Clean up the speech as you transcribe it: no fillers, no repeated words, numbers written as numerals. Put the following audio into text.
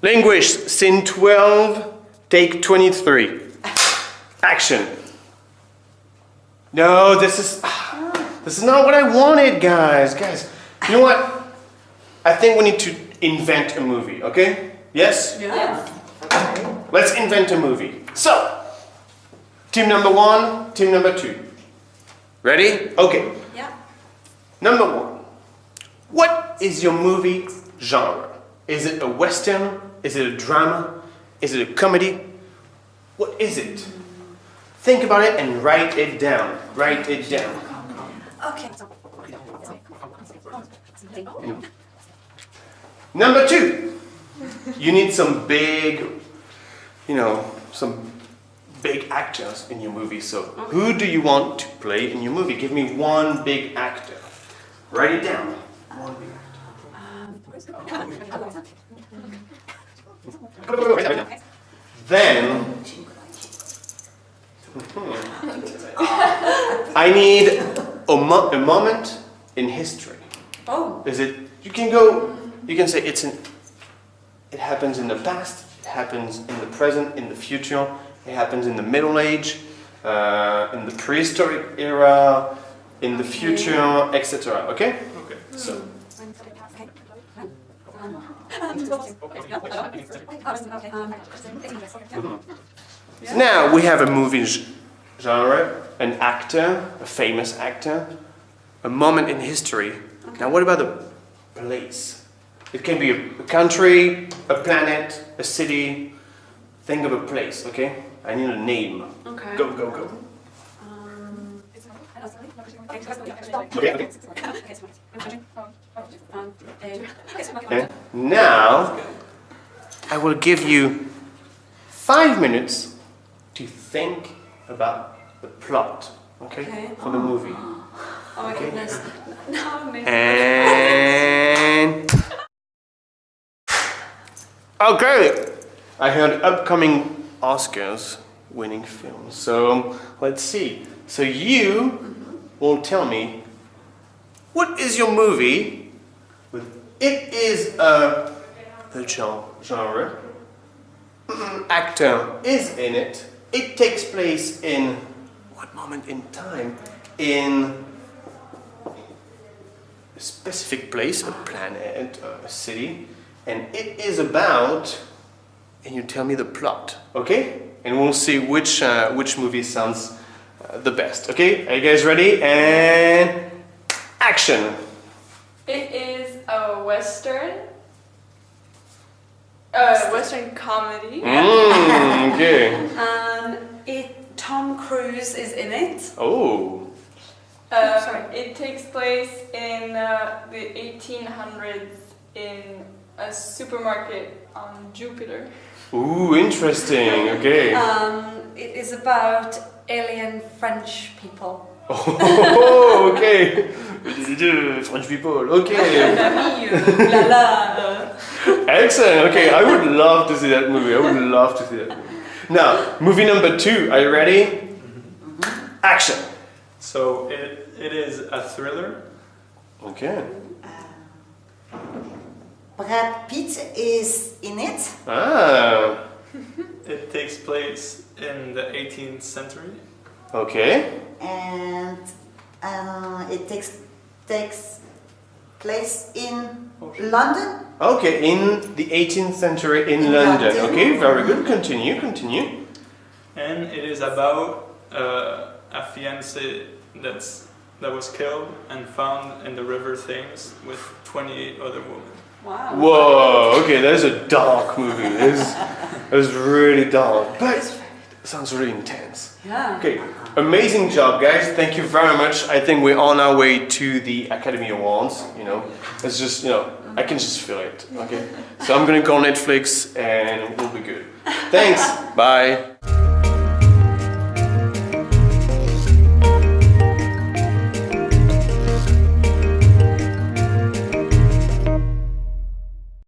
Linguish, scene 12, take 23. Action. No, this is not what I wanted, guys. Guys, you know what? I think we need to invent a movie, okay? Yes? Yeah. Let's invent a movie. So, team number 1, team number 2. Ready? Okay. Yeah. Number 1. What is your movie genre? Is it a western? Is it a drama? Is it a comedy? What is it? Think about it and write it down. Write it down. Okay. Number 2. You need some big, some big actors in your movie. So who do you want to play in your movie? Give me one big actor. Write it down. One big actor. Then I need a moment in history. Oh. Is it? You can say it happens in the past, it happens in the present, in the future, it happens in the Middle Age, in the prehistoric era, in the future, etc. Okay? Okay. So. Now we have a movie genre, an actor, a famous actor, a moment in history. Okay. Now what about the place? It can be a country, a planet, a city. Think of a place, okay? I need a name. Okay. Go, go, go. Okay. And now, I will give you 5 minutes to think about the plot, okay? For the movie. Oh my goodness. No, and... Okay! I heard upcoming Oscars winning films. So, let's see. So you will tell me, what is your movie? It is the genre. Actor is in it. It takes place in what moment in time? In a specific place, a planet, a city, and it is about. And you tell me the plot, okay? And we'll see which movie sounds the best. Okay? Are you guys ready? And action. It is a western comedy. Okay. And Tom Cruise is in it. Oh. It takes place in the 1800s in a supermarket on Jupiter. Ooh, interesting. Okay. It is about alien French people. Oh, okay. French people. Okay. Excellent. Okay, I would love to see that movie. Now, movie number 2. Are you ready? Mm-hmm. Action. So it is a thriller. Okay. Brad Pitt is in it. Ah. It takes place in the 18th century. Okay. And it takes place in London. Okay, in the 18th century in London. Okay, very good. Continue. And it is about a fiancé that was killed and found in the River Thames with 28 other women. Wow. Whoa, okay, that is a dark movie. That is really dark, but it sounds really intense. Yeah. Okay, amazing job, guys. Thank you very much. I think we're on our way to the Academy Awards, It's just, I can just feel it, okay? So I'm gonna go on Netflix and we'll be good. Thanks, bye.